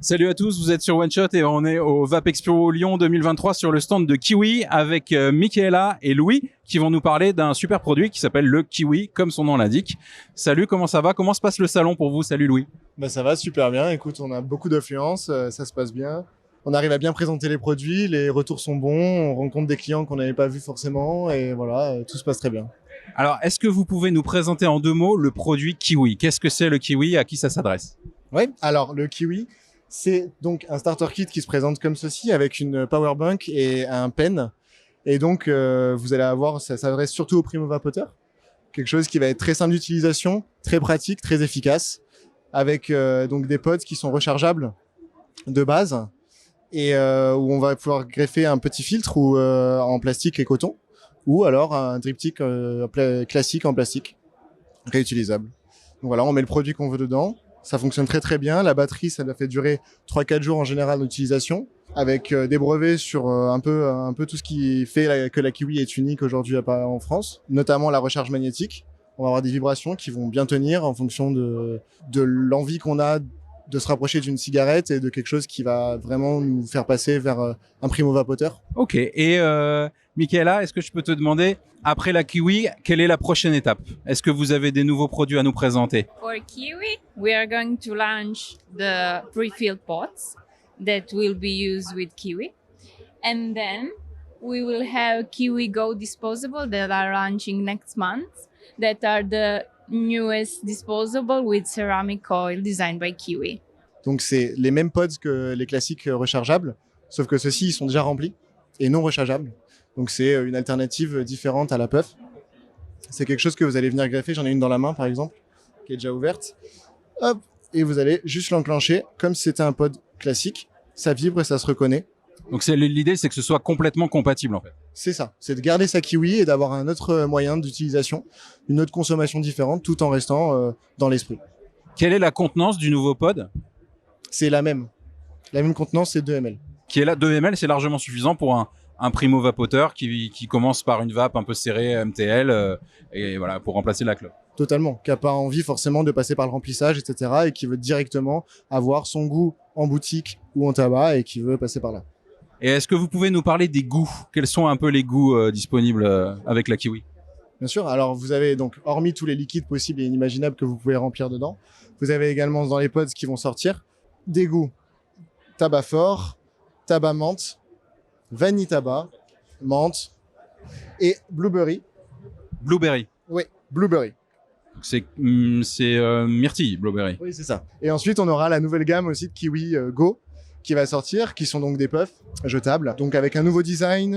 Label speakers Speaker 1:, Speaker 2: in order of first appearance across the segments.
Speaker 1: Salut à tous, vous êtes sur One Shot et on est au VAP Expo Lyon 2023 sur le stand de Kiwi avec Michaela et Louis qui vont nous parler d'un super produit qui s'appelle le Kiwi, comme son nom l'indique. Salut, comment ça va? Comment se passe le salon pour vous? Salut Louis.
Speaker 2: Bah ça va super bien, écoute, on a beaucoup d'affluence, ça se passe bien. On arrive à bien présenter les produits, les retours sont bons, on rencontre des clients qu'on n'avait pas vus forcément et voilà, tout se passe très bien.
Speaker 1: Alors, est-ce que vous pouvez nous présenter en 2 mots le produit Kiwi? Qu'est-ce que c'est le Kiwi? À qui ça s'adresse?
Speaker 2: Oui, alors le Kiwi, c'est donc un starter kit qui se présente comme ceci avec une power bank et un pen. Et donc, vous allez avoir, ça s'adresse surtout aux primo-vapoteurs. Quelque chose qui va être très simple d'utilisation, très pratique, très efficace, avec donc des pods qui sont rechargeables de base et où on va pouvoir greffer un petit filtre ou en plastique et coton, ou alors un triptyque classique en plastique, réutilisable. Donc voilà, on met le produit qu'on veut dedans. Ça fonctionne très très bien. La batterie, ça doit fait durer 3-4 jours en général d'utilisation, avec des brevets sur un peu tout ce qui fait que la Kiwi est unique aujourd'hui en France, notamment la recharge magnétique. On va avoir des vibrations qui vont bien tenir en fonction de l'envie qu'on a de se rapprocher d'une cigarette et de quelque chose qui va vraiment nous faire passer vers un primo-vapoteur.
Speaker 1: Ok, et Michaela, est-ce que je peux te demander, après la Kiwi, quelle est la prochaine étape? Est-ce que vous avez des nouveaux produits à nous présenter?
Speaker 3: For Kiwi, we are going to launch the pre-filled pots that will be used with Kiwi. And then we will have Kiwi Go disposable that are launching next month, that are the newest disposable with ceramic coil designed by Kiwi.
Speaker 2: Donc c'est les mêmes pods que les classiques rechargeables, sauf que ceux-ci ils sont déjà remplis et non rechargeables. Donc c'est une alternative différente à la puff. C'est quelque chose que vous allez venir greffer, j'en ai une dans la main par exemple, qui est déjà ouverte. Hop, et vous allez juste l'enclencher comme si c'était un pod classique. Ça vibre et ça se reconnaît.
Speaker 1: Donc l'idée, c'est que ce soit complètement compatible en fait.
Speaker 2: C'est ça, c'est de garder sa Kiwi et d'avoir un autre moyen d'utilisation, une autre consommation différente, tout en restant dans l'esprit.
Speaker 1: Quelle est la contenance du nouveau pod?
Speaker 2: C'est la même. La même contenance, c'est 2 ml.
Speaker 1: Qui est là, 2 ml, c'est largement suffisant pour un primo-vapoteur qui commence par une vape un peu serrée, MTL, et voilà, pour remplacer la clope.
Speaker 2: Totalement, qui n'a pas envie forcément de passer par le remplissage, etc. et qui veut directement avoir son goût en boutique ou en tabac et qui veut passer par là.
Speaker 1: Et est-ce que vous pouvez nous parler des goûts? Quels sont un peu les goûts disponibles avec la Kiwi?
Speaker 2: Bien sûr, alors vous avez donc, hormis tous les liquides possibles et inimaginables que vous pouvez remplir dedans, vous avez également dans les pods qui vont sortir des goûts tabac fort, tabac menthe, vanille tabac, menthe et blueberry.
Speaker 1: Blueberry.
Speaker 2: Oui, blueberry.
Speaker 1: C'est myrtille, blueberry.
Speaker 2: Oui, c'est ça. Et ensuite, on aura la nouvelle gamme aussi de Kiwi Go qui va sortir, qui sont donc des puffs jetables, donc avec un nouveau design,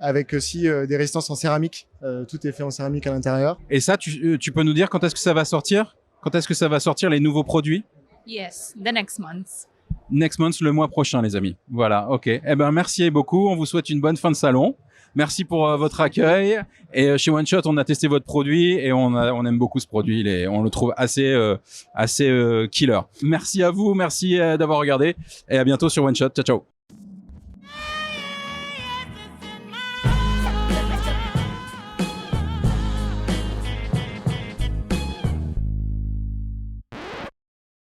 Speaker 2: avec aussi des résistances en céramique. Tout est fait en céramique à l'intérieur.
Speaker 1: Et ça, tu peux nous dire quand est-ce que ça va sortir? Quand est-ce que ça va sortir les nouveaux produits?
Speaker 3: Yes, the next month.
Speaker 1: Next month, le mois prochain, les amis. Voilà, ok. Eh ben, merci beaucoup. On vous souhaite une bonne fin de salon. Merci pour votre accueil. Et chez One Shot, on a testé votre produit et on aime beaucoup ce produit. On le trouve assez killer. Merci à vous, merci d'avoir regardé et à bientôt sur One Shot. Ciao, ciao.